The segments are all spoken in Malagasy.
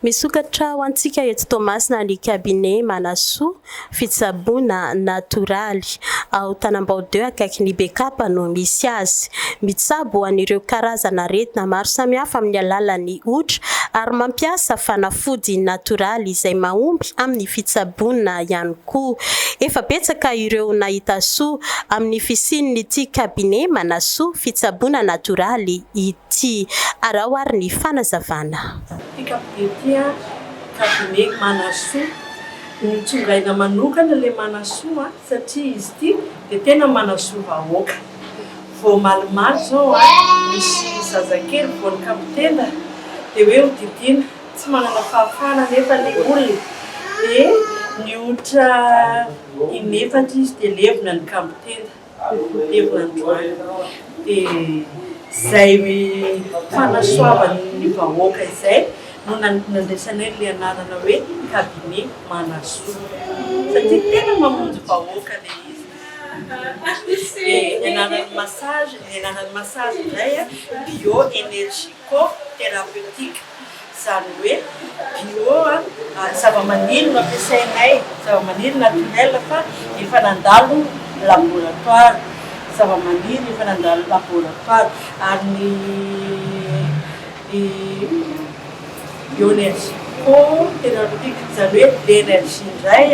Misokatra ho antsika eto Tomasina ny cabinet Manasoa fitsaboana natoraly ao Tanambao-2 akaikin'ny Bekapa no misy azy. Mitsabo an'ireo karazana aretina maro samihafa amin'ny alalan'ny hoditra ary mampiasa fanafody natoraly izay mahomby amin'ny fitsaboana ihany koa. Efa betsaka ireo nahita soa amin'ny fisian'ity cabinet Manasoa fitsaboana natoraly ity. Arahoary ny fanazavana. Cabinet Manasoa nitsongaina manokana le Manasoa satria izy ity dia tena Manasoa vahoaka. Vao malimaly zao misy zazakely vao ny kapitena dia hoe hodidina tsy manana fahafahana nefa le olona dia nihotra inefatra izy dia levona ny kapitena levona ny droany dia zay fanasoavany vahoaka izay no nandraisanay le anarana hoe cabinet Manasoa satria tena mamonjy vahoaka le izy. Anarany massage indray bio-énergico thérapeutique zany hoe bio zava-maniry no ampiasainay zava-maniry naturel fa efa nandalo laboratoire zava-maniry efa nandalo laboratoire ary ny bio-énergico thérapeutique zany hoe l'énergie indray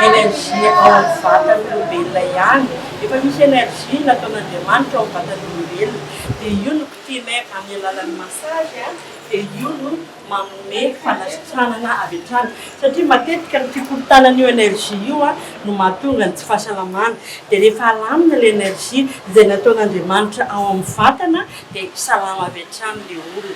énergie ao amin'ny vatan'olombelona ihany. Efa misy énergie nataon'Andriamanitra ao amin'ny vatan'olombelona dia io no kitianay amin'ny alalan'ny massage dia io no manome fanasitranana avy hatrany satria matetika ny fikoltanan'io énergie io no mahatonga ny tsy fahasalamana dia rehefa alamina l'énergie izay nataon'Andriamanitra ao amin'ny vatana dia salama avy hatrany le olona.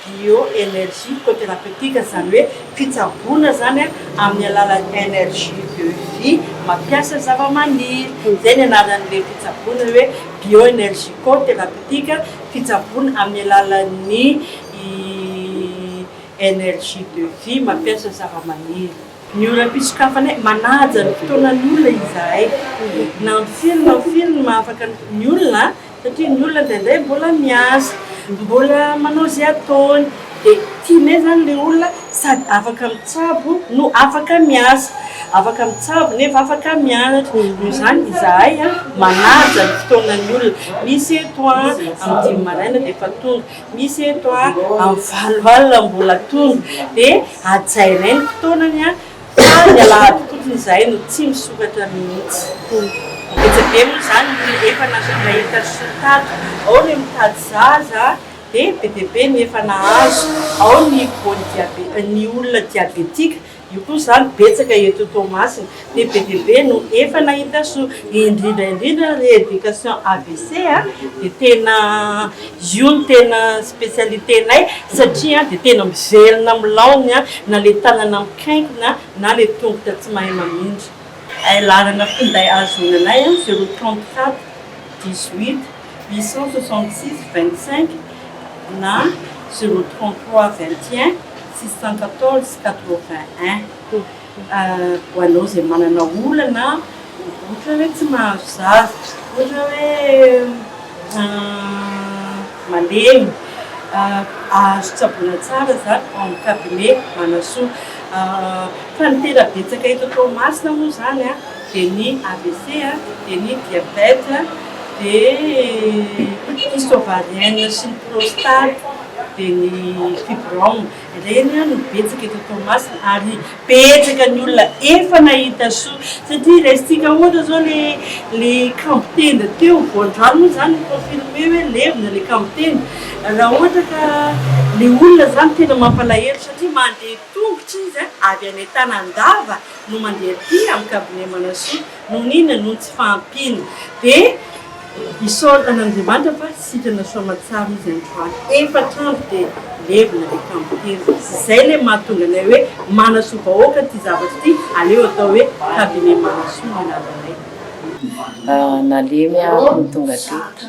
Bio-énergico thérapeutique zany hoe fitsaboana zany amin'ny alalan'ny énergie de vie mampiasa zava-maniry. Zay ny anaran'le fitsaboana hoe bio-énergico thérapeutique fitsaboana amin'ny alalan'ny énergie de vie mampiasa zava-maniry. Ny oram-pisokafanay manaja ny fotoanan'olona izahay na film afaka ny olona satria ny olona ndraindray mbola miasa mbola manao zay ataony dia tianay zany le olona sady afaka mitsabo no afaka miasa afaka mitsabo nefa afaka mianatra noho izany izahay manaja ny fotoanan'ny olona. Misy eto amin'ny 5 maraina dia efa tonga, misy eto amin'ny 8 alina mbola tonga dia ajainay ny fotoanany fa ny alahady fotsiny izahay no tsy misokatra mihitsy. Betsabe moa zany efa nahita resultat ao ny mitady zaza dia be dia be ny efa nahazo ao ny ny olona diabetika io koa zany betsaka eto Tomasina dia be dia be no efa nahita soa indrindra rééducation AVC dia tena io no tena spécialité-nay satria dia tena mivelona milaony na le tanana mikaikina na le tongotra tsy mahay mamindra. Larana finday azonanay 034 18 866 25 na 033 21 614 81. Ho anao izay manana olana ohatra hoe tsy mahazo zaza ohatra hoe malemy azo tsaboana tsara zany ao amin'ny cabinet Manasoa. Fa ny tena betsaka eto Tomasina moa zany dia ny AVC dia ny diabète dia kyste ovarienne sy ny prostate dia ny fibrome ireny no betsaka eto Tomasina ary betsaka ny olona efa nahita soa satria restika ohatra zao le kampitenda teo voandrano moa zany confirmé hoe levona le kampitenda raha ohatra ka le olona zany tena mampalahelo satria mandeha tongotra izy avy any Tanandava no mandeha aty amin'ny cabinet Manasoa noho n'inona noho tsy fahampiana dia isaoran'Andriamanitra fa sitrana soamatsara izy androany efa trano dia levona le kampitenda. Zay le mahatonga anay hoe Manasoa vahoaka ty zavatra ty aleo atao hoe cabinet Manasoa anaranay. Nalemy aho ny tonga teto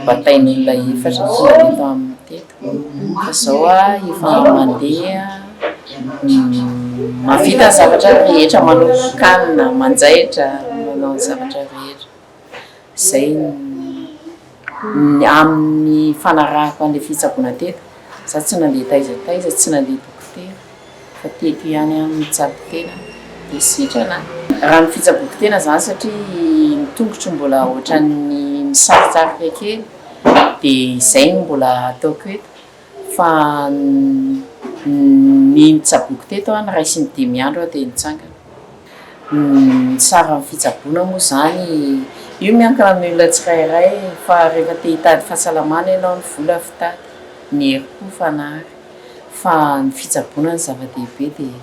batain'olona efatra tonga teto amin'ny teto fa zao efa mandeha mavita zavatra rehetra manao kanina manjaitra manao zavatra rehetra zay amin'ny fanarahako an'le fitsaboana teto za tsy nandeha taizataiza tsy nandeha dokotera fa teto ihany amin'ny mitsabo-tena dia sitrana raha ny fitsaboako-tena zany satria mitongotro mbola ohatran'ny misaritsarika kely dia izay no mbola ataoko eto fa ny mitsaboako teto ny ray sy ny 5 andro aho dia nitsangana. Ny tsara amin'ny fitsaboana moa zany io miankina amin'ny olona tsirairay fa rehefa te hitady fahasalamana ianao ny vola fitady ny herim-po fanary fa ny fitsaboana ny zava-dehibe dia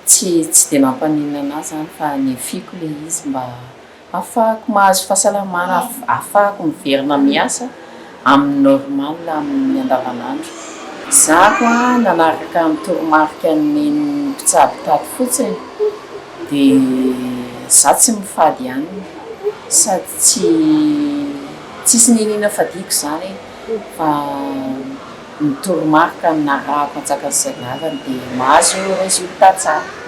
tsy dia mampaninana azy zany fa ny fiko le izy mba afahako mahazo fahasalamana afahako miverina miasa amin'ny normal amin'ny andavanandro. Zako nanaraka ny toromarika ny mpitsabo tady fotsiny dia za tsy mifady ihany sady tsisy ninina fadiako zany fa ny toromarika narahako antsaka ny zay lavany dia mahazo résultat tsara.